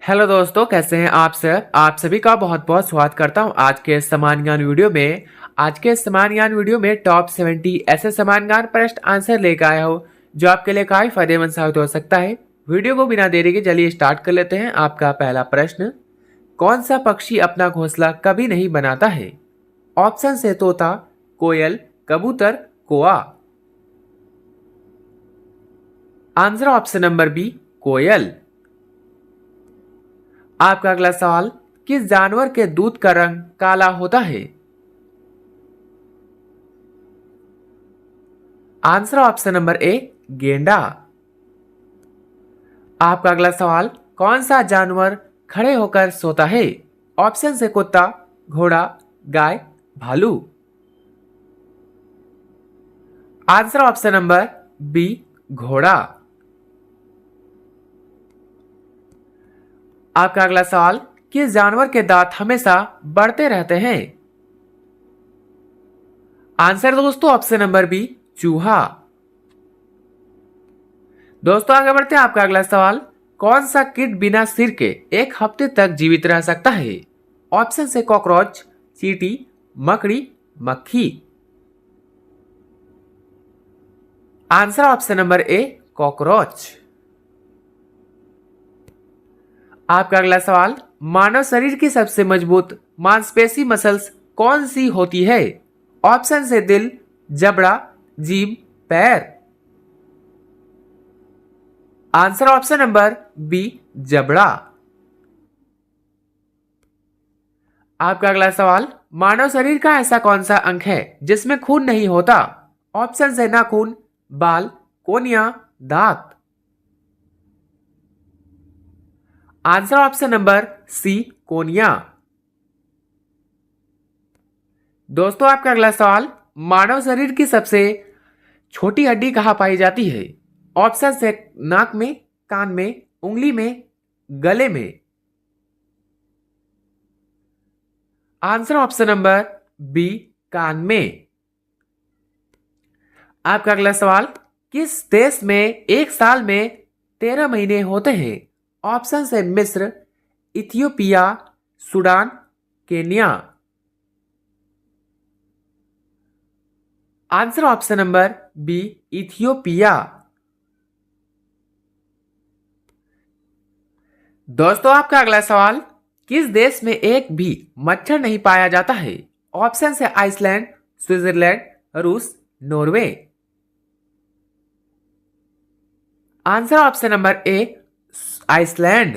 Hello दोस्तों, कैसे हैं आप सब। आप सभी का बहुत बहुत स्वागत करता हूं आज के समान ज्ञान वीडियो में। आज के समान ज्ञान वीडियो में टॉप 70 ऐसे समान ज्ञान प्रश्न आंसर लेकर आया हूं जो आपके लिए काफी फायदेमंद साबित हो सकता है। वीडियो को बिना देरी के चलिए स्टार्ट कर लेते हैं। आपका पहला प्रश्न, कौन सा पक्षी अपना घोंसला कभी नहीं बनाता है? ऑप्शन है तोता, कोयल, कबूतर, कौआ। आंसर ऑप्शन नंबर बी, कोयल। आपका अगला सवाल, किस जानवर के दूध का रंग काला होता है? आंसर ऑप्शन नंबर ए, गेंडा। आपका अगला सवाल, कौन सा जानवर खड़े होकर सोता है? ऑप्शन से कुत्ता, घोड़ा, गाय, भालू। आंसर ऑप्शन नंबर बी, घोड़ा। आपका अगला सवाल, किस जानवर के दांत हमेशा बढ़ते रहते हैं? आंसर दोस्तों ऑप्शन नंबर बी, चूहा। दोस्तों आगे बढ़ते हैं। आपका अगला सवाल, कौन सा कीट बिना सिर के एक हफ्ते तक जीवित रह सकता है? ऑप्शन से कॉकरोच, चींटी, मकड़ी, मक्खी। आंसर ऑप्शन नंबर ए, कॉकरोच। आपका अगला सवाल, मानव शरीर की सबसे मजबूत मांसपेशी मसल्स कौन सी होती है? ऑप्शन से दिल, जबड़ा, जीभ, पैर। आंसर ऑप्शन नंबर बी, जबड़ा। आपका अगला सवाल, मानव शरीर का ऐसा कौन सा अंग है जिसमें खून नहीं होता? ऑप्शन है नाखून, बाल, कोनिया, दांत। आंसर ऑप्शन नंबर सी, कोनिया। दोस्तों आपका अगला सवाल, मानव शरीर की सबसे छोटी हड्डी कहाँ पाई जाती है? ऑप्शन है नाक में, कान में, उंगली में, गले में। आंसर ऑप्शन नंबर बी, कान में। आपका अगला सवाल, किस देश में एक साल में 13 महीने होते हैं? ऑप्शन है मिस्र, Ethiopia, Sudan, Kenya. Answer option number B, Ethiopia. दोस्तों आपका अगला सवाल, किस देश में एक भी मच्छर नहीं पाया जाता है? ऑप्शन है आइसलैंड, स्विट्जरलैंड, रूस, Norway. Answer option number A, Iceland.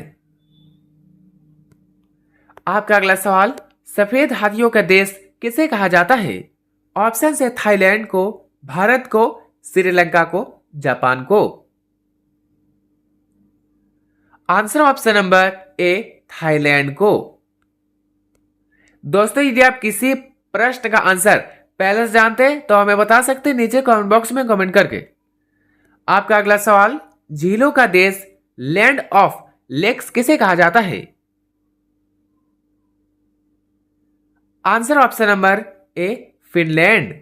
आपका अगला सवाल, सफेद हाथियों का देश किसे कहा जाता है? ऑप्शन है थाईलैंड को, भारत को, श्रीलंका को, जापान को। आंसर ऑप्शन नंबर ए, थाईलैंड को। दोस्तों यदि आप किसी प्रश्न का आंसर पहले से जानते हैं तो हमें बता सकते हैं नीचे कमेंट बॉक्स में कमेंट करके। आपका अगला सवाल, झीलों का देश, लैंड ऑफ लेक्स किसे कहा जाता है? आंसर ऑप्शन नंबर ए, फिनलैंड।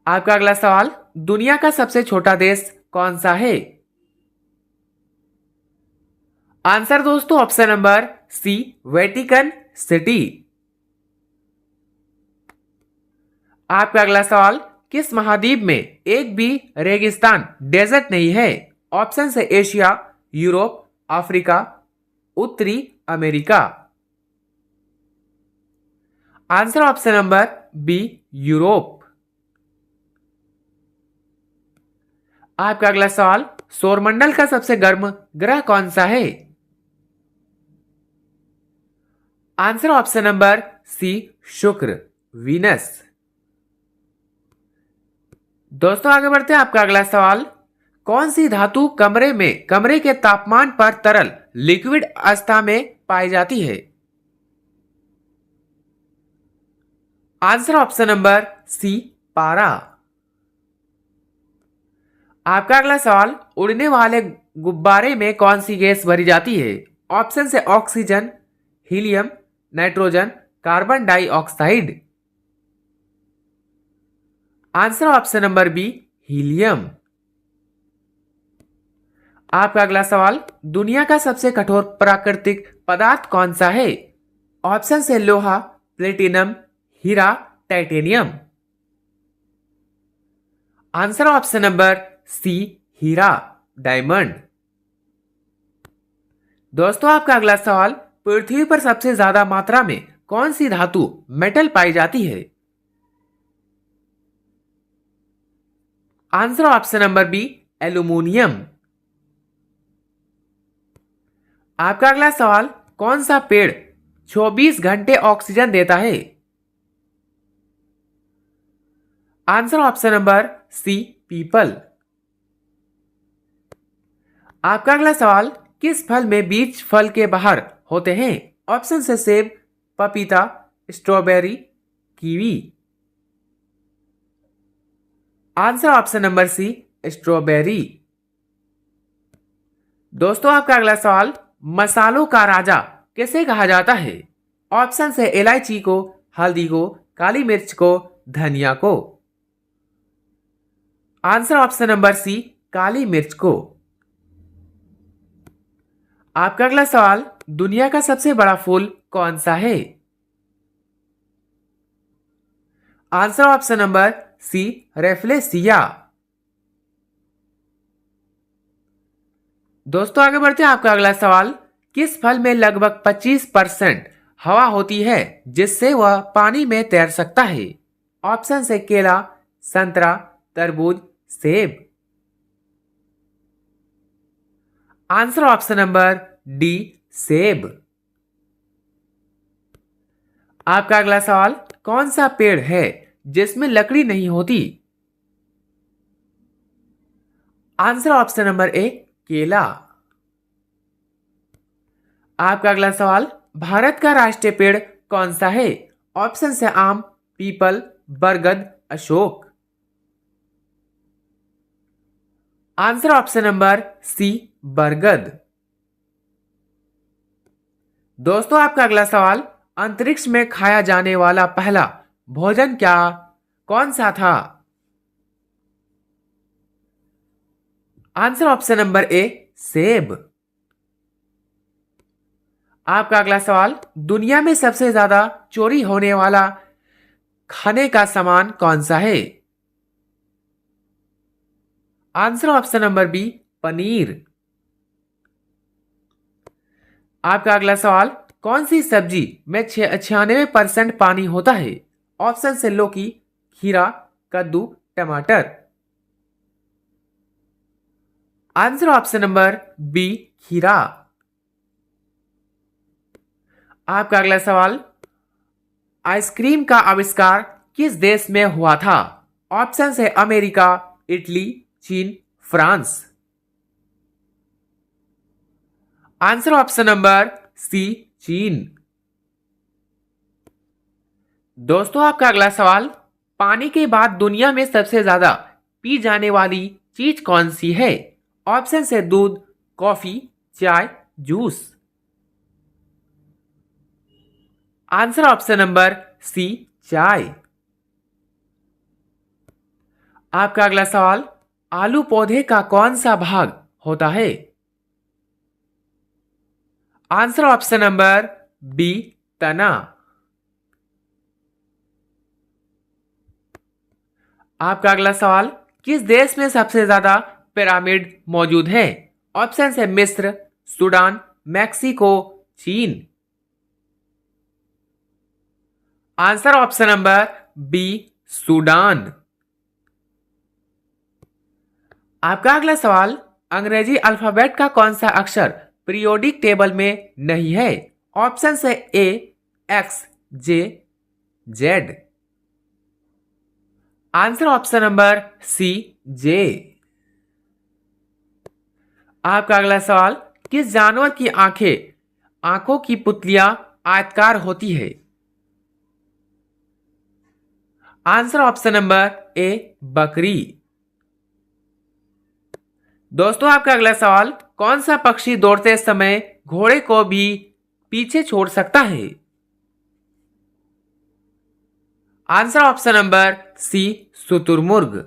आपका अगला सवाल, दुनिया का सबसे छोटा देश कौन सा है? आंसर दोस्तों option number C, Vatican City. आपका अगला सवाल, किस महाद्वीप में एक भी रेगिस्तान डेजर्ट नहीं है? ऑप्शन है एशिया, यूरोप, अफ्रीका, उत्तरी America. Answer option number B, Europe. आपका अगला सवाल, सौरमंडल का सबसे गर्म ग्रह कौन सा है? आंसर ऑप्शन नंबर सी, शुक्र, वीनस। दोस्तों आगे बढ़ते हैं। आपका अगला सवाल, कौन सी धातु कमरे के तापमान पर तरल लिक्विड अवस्था में पाई जाती है? आंसर ऑप्शन नंबर सी, पारा। आपका अगला सवाल, उड़ने वाले गुब्बारे में कौन सी गैस भरी जाती है? ऑप्शन है oxygen, helium, nitrogen, carbon dioxide. Answer option number B, helium. आपका अगला सवाल, दुनिया का सबसे कठोर प्राकृतिक पदार्थ कौन सा है? ऑप्शन है लोहा, प्लेटिनम, हीरा, titanium. Answer option number C, हीरा, डायमंड। दोस्तों आपका अगला सवाल, पृथ्वी पर सबसे ज्यादा मात्रा में कौन सी धातु मेटल पाई जाती है? Answer option number B, aluminium. आपका अगला सवाल, कौन सा पेड़ 24 घंटे ऑक्सीजन देता है? आंसर ऑप्शन नंबर सी, पीपल। आपका अगला सवाल, किस फल में बीज फल के बाहर होते हैं? ऑप्शन से सेब, पपीता, strawberry, kiwi. Answer option number C, strawberry. दोस्तों आपका अगला सवाल, मसालों का राजा किसे कहा जाता है? ऑप्शन है इलायची को, हल्दी को, काली मिर्च को, धनिया को। आंसर ऑप्शन नंबर सी, काली मिर्च को। आपका अगला सवाल, दुनिया का सबसे बड़ा फूल कौन सा है? Answer option number C, rafflesia. दोस्तों आगे बढ़ते हैं। आपका अगला सवाल, किस फल में लगभग 25% हवा होती है जिससे वह पानी में तैर सकता है? ऑप्शन है केला, संतरा, तरबूज, सेब। आंसर ऑप्शन नंबर डी, सेब। आपका अगला सवाल, कौन सा पेड़ है जिसमें लकड़ी नहीं होती? आंसर ऑप्शन नंबर ए, केला। आपका अगला सवाल, भारत का राष्ट्रीय पेड़ कौन सा है? ऑप्शन है आम, पीपल, बरगद, अशोक। आंसर ऑप्शन नंबर सी, बरगद। दोस्तों आपका अगला सवाल, अंतरिक्ष में खाया जाने वाला पहला भोजन क्या कौन सा था? आंसर ऑप्शन नंबर ए, सेब। आपका अगला सवाल, दुनिया में सबसे ज्यादा चोरी होने वाला खाने का सामान कौन सा है? Answer option number B, paneer. आपका अगला सवाल, कौन सी सब्जी में 96% पानी होता है? ऑप्शन से लौकी, खीरा, कद्दू, टमाटर। आंसर ऑप्शन नंबर बी, खीरा। आपका अगला सवाल, आइसक्रीम का आविष्कार किस देश में हुआ था? ऑप्शन है अमेरिका, इटली, चीन, France. Answer option number C, चीन। दोस्तों आपका अगला सवाल, पानी के बाद दुनिया में सबसे ज्यादा पी जाने वाली चीज कौन सी है? ऑप्शन है दूध, कॉफी, चाय, juice. Answer option number C, चाय। आपका अगला सवाल, आलू पौधे का कौन सा भाग होता है? आंसर ऑप्शन नंबर बी, तना। आपका अगला सवाल, किस देश में सबसे ज्यादा पिरामिड मौजूद है? ऑप्शन है मिस्र, सूडान, मैक्सिको, चीन। Answer option number B, Sudan. आपका अगला सवाल, अंग्रेजी अल्फाबेट का कौन सा अक्षर पीरियोडिक टेबल में नहीं है? ऑप्शन है A, X, J, Z. Answer option number C, J. आपका अगला सवाल, किस जानवर की आंखों की पुतलियां आयताकार होती है? आंसर ऑप्शन नंबर ए, बकरी। दोस्तों आपका अगला सवाल, कौन सा पक्षी दौड़ते समय घोड़े को भी पीछे छोड़ सकता है? आंसर ऑप्शन नंबर सी, शुतुरमुर्ग।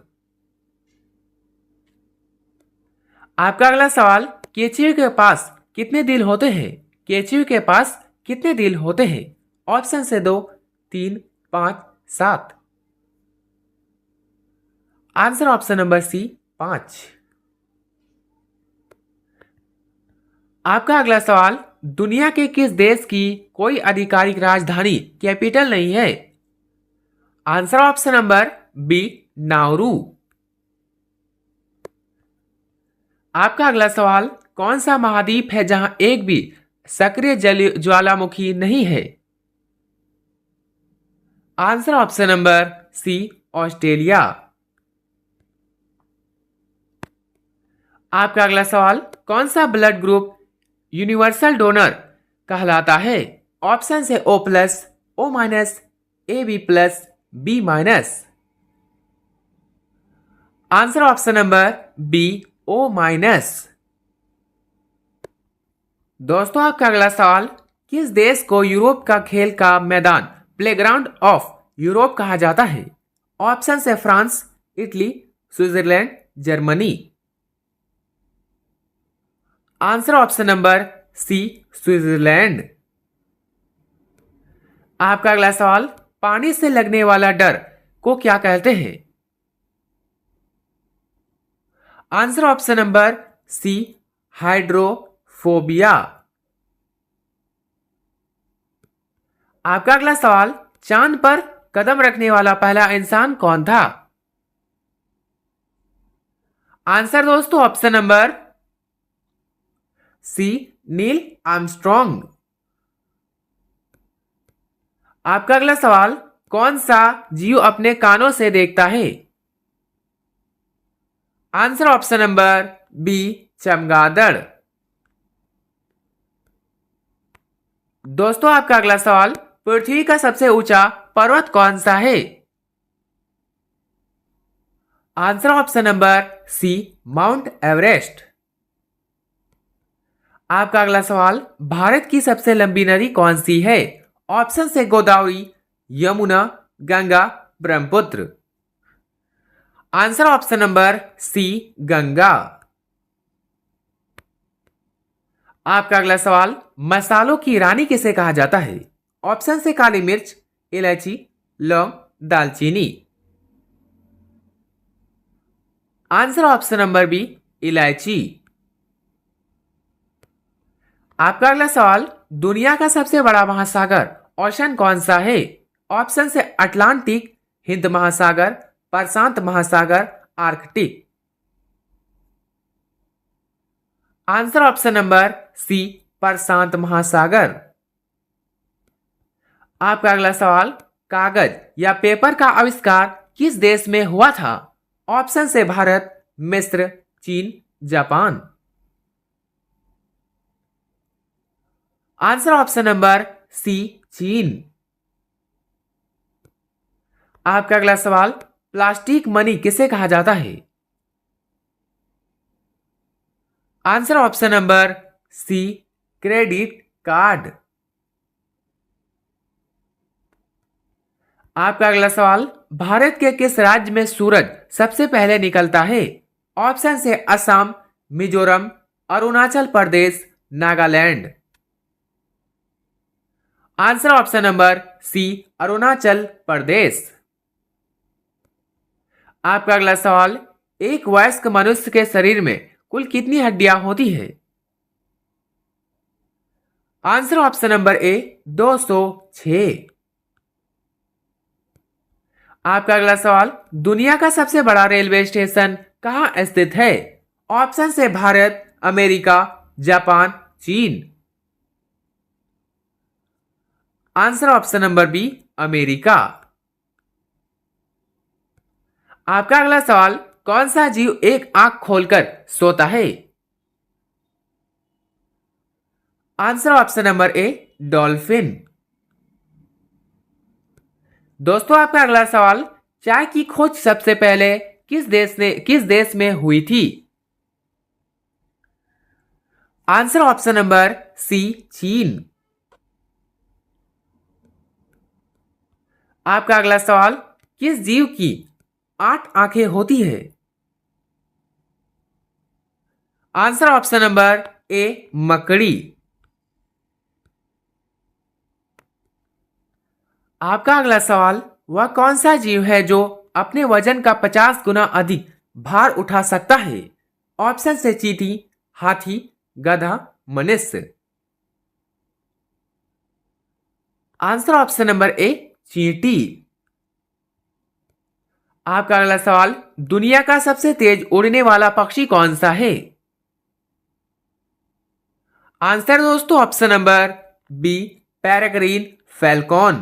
आपका अगला सवाल, केचुए के पास कितने दिल होते हैं? केचुए के पास कितने दिल होते हैं? ऑप्शन से 2, 3, 5, 7। Answer option number C 5। आपका अगला सवाल, दुनिया के किस देश की कोई आधिकारिक राजधानी कैपिटल नहीं है? Answer option number B Nauru. आपका अगला सवाल, कौन सा महाद्वीप है जहां एक भी सक्रिय जल ज्वालामुखी नहीं है? Answer option number C Australia. आपका अगला सवाल, कौन सा ब्लड ग्रुप यूनिवर्सल डोनर कहलाता है? ऑप्शन है O plus, O minus, AB plus, B minus. Answer option number B O minus. दोस्तों आपका अगला सवाल, किस देश को यूरोप का खेल का मैदान प्लेग्राउंड ऑफ यूरोप कहा जाता है? ऑप्शन है France, Italy, Switzerland, Germany. Answer option number C Switzerland. आपका अगला सवाल, पानी से लगने वाला डर को क्या कहते हैं? Answer option number C hydrophobia. आपका अगला सवाल, चांद पर कदम रखने वाला पहला इंसान कौन था? आंसर दोस्तों option number C Neil Armstrong. आपका अगला सवाल, कौन सा जीव अपने कानों से देखता है? आंसर ऑप्शन नंबर बी चमगादड़। दोस्तों आपका अगला सवाल, पृथ्वी का सबसे ऊंचा पर्वत कौन सा है? Answer option number C Mount Everest. आपका अगला सवाल, भारत की सबसे लंबी नदी कौन सी है? ऑप्शन से Godavari, Yamuna, Ganga, Brahmaputra. Answer option number C Ganga. आपका अगला सवाल, मसालों की रानी किसे कहा जाता है? ऑप्शन से काली मिर्च, इलायची, लौंग, दालचीनी। आंसर ऑप्शन नंबर बी इलायची। आपका अगला सवाल, दुनिया का सबसे बड़ा महासागर ओशन कौन सा है? ऑप्शन से अटलांटिक, हिंद महासागर, प्रशांत महासागर, Arctic. Answer option number C प्रशांत महासागर। आपका अगला सवाल, कागज या पेपर का आविष्कार किस देश में हुआ था? ऑप्शन से भारत, मिस्र, चीन, Japan. Answer option number C चीन। आपका अगला सवाल, प्लास्टिक मनी किसे कहा जाता है? Answer option number C credit card. आपका अगला सवाल, भारत के किस राज्य में सूरज सबसे पहले निकलता है? ऑप्शन से Assam, Mizoram, Arunachal Pradesh, Nagaland. Answer option number C Arunachal Pradesh. आपका अगला सवाल, एक वयस्क मनुष्य के शरीर में कुल कितनी हड्डियां होती है? आंसर ऑप्शन नंबर ए 206। आपका अगला सवाल, दुनिया का सबसे बड़ा रेलवे स्टेशन कहां स्थित है? ऑप्शन से भारत, अमेरिका, जापान, चीन। Answer option number B America. आपका अगला सवाल, कौन सा जीव एक आंख खोलकर सोता है? आंसर ऑप्शन नंबर ए डॉल्फिन। दोस्तों आपका अगला सवाल, चाय की खोज सबसे पहले किस देश में हुई थी? आंसर ऑप्शन नंबर सी चीन। आपका अगला सवाल, किस जीव की 8 आंखें होती है? आंसर ऑप्शन नंबर ए मकड़ी। आपका अगला सवाल, वह कौन सा जीव है जो अपने वजन का 50 गुना अधिक भार उठा सकता है? ऑप्शन से चींटी, हाथी, गधा, मनुष्य। आंसर ऑप्शन नंबर ए चींटी। आपका अगला सवाल, दुनिया का सबसे तेज उड़ने वाला पक्षी कौन सा है? आंसर दोस्तों option number B peregrine falcon.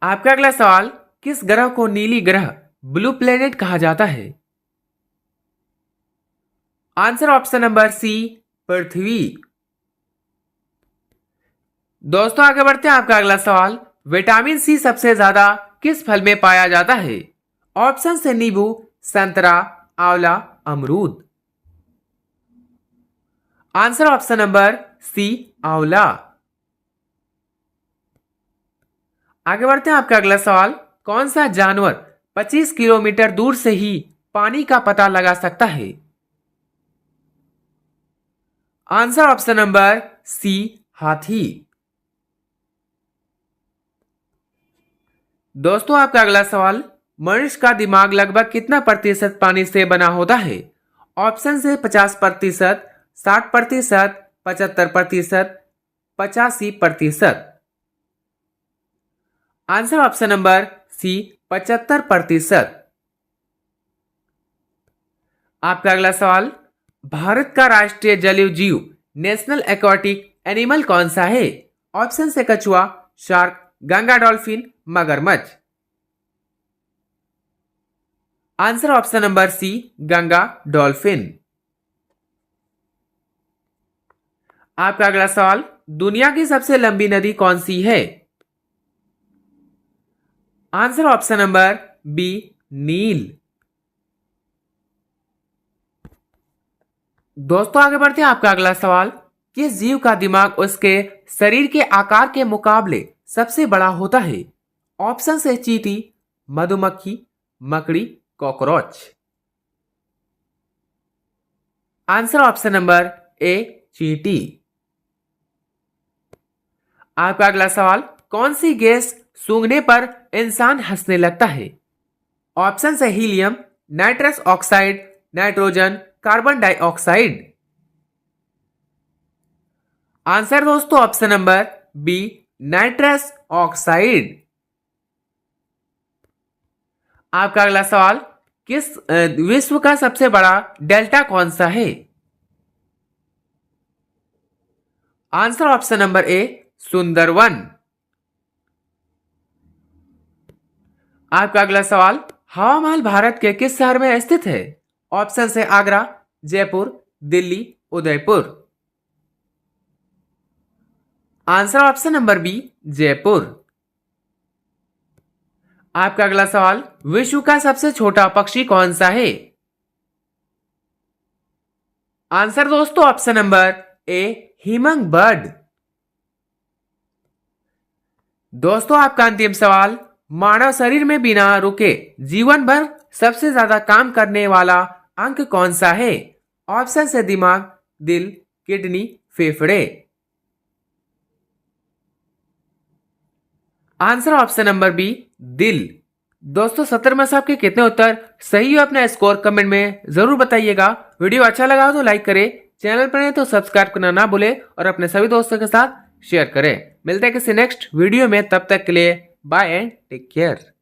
आपका अगला सवाल, किस ग्रह को नीली ग्रह ब्लू प्लेनेट कहा जाता है? आंसर ऑप्शन नंबर सी पृथ्वी। दोस्तों आगे बढ़ते हैं। आपका अगला सवाल, विटामिन सी सबसे ज्यादा किस फल में पाया जाता है? ऑप्शन से नींबू, संतरा, आंवला, अमरूद। आंसर ऑप्शन नंबर सी आंवला। आगे बढ़ते हैं। आपका अगला सवाल, कौन सा जानवर 25 किलोमीटर दूर से ही पानी का पता लगा सकता है? आंसर ऑप्शन नंबर सी हाथी। दोस्तों आपका अगला सवाल, मनुष्य का दिमाग लगभग कितना प्रतिशत पानी से बना होता है? ऑप्शन से 50%, 60%, 75%, 85%। Answer option number C 75%। आपका अगला सवाल, भारत का राष्ट्रीय जलीय जीव नेशनल एक्वाटिक एनिमल कौन सा है? ऑप्शन से कछुआ, शार्क, गंगा डॉल्फिन, मगरमच्छ। Answer option number C Ganga dolphin. आपका अगला सवाल, दुनिया की सबसे लंबी नदी कौन सी है? Answer option number B Neil. दोस्तों आगे बढ़ते हैं। आपका अगला सवाल, किस जीव का दिमाग उसके शरीर के आकार के मुकाबले सबसे बड़ा होता है? ऑप्शन से चींटी, मधुमक्खी, मकड़ी, कॉकरोच। आंसर ऑप्शन नंबर ए चींटी। आपका अगला सवाल, कौन सी गैस सूंघने पर इंसान हंसने लगता है? ऑप्शन से helium, nitrous oxide, nitrogen, carbon dioxide. Answer दोस्तों option number B nitrous oxide. आपका अगला सवाल, किस विश्व का सबसे बड़ा डेल्टा कौन सा है? Answer option number A Sundarban. आपका अगला सवाल, हवा महल भारत के किस शहर में स्थित है? ऑप्शन से Agra, Jaipur, Delhi, Udaipur. Answer option number B Jaipur. आपका अगला सवाल, विश्व का सबसे छोटा पक्षी कौन सा है? आंसर दोस्तों ऑप्शन नंबर ए हिमंग बर्ड। दोस्तों आपका अंतिम सवाल, मानव शरीर में बिना रुके जीवन भर सबसे ज्यादा काम करने वाला अंग कौन सा है? ऑप्शन से दिमाग, दिल, किडनी, फेफड़े। आंसर ऑप्शन नंबर बी दिल। दोस्तों 70 में से आपके कितने उत्तर सही हो अपना स्कोर कमेंट में जरूर बताइएगा। वीडियो अच्छा लगा हो तो लाइक करें, चैनल पर नहीं तो सब्सक्राइब करना ना भूले और अपने सभी दोस्तों के साथ शेयर करें। मिलते हैं किसी नेक्स्ट वीडियो में, तब तक के लिए बाय एंड टेक केयर।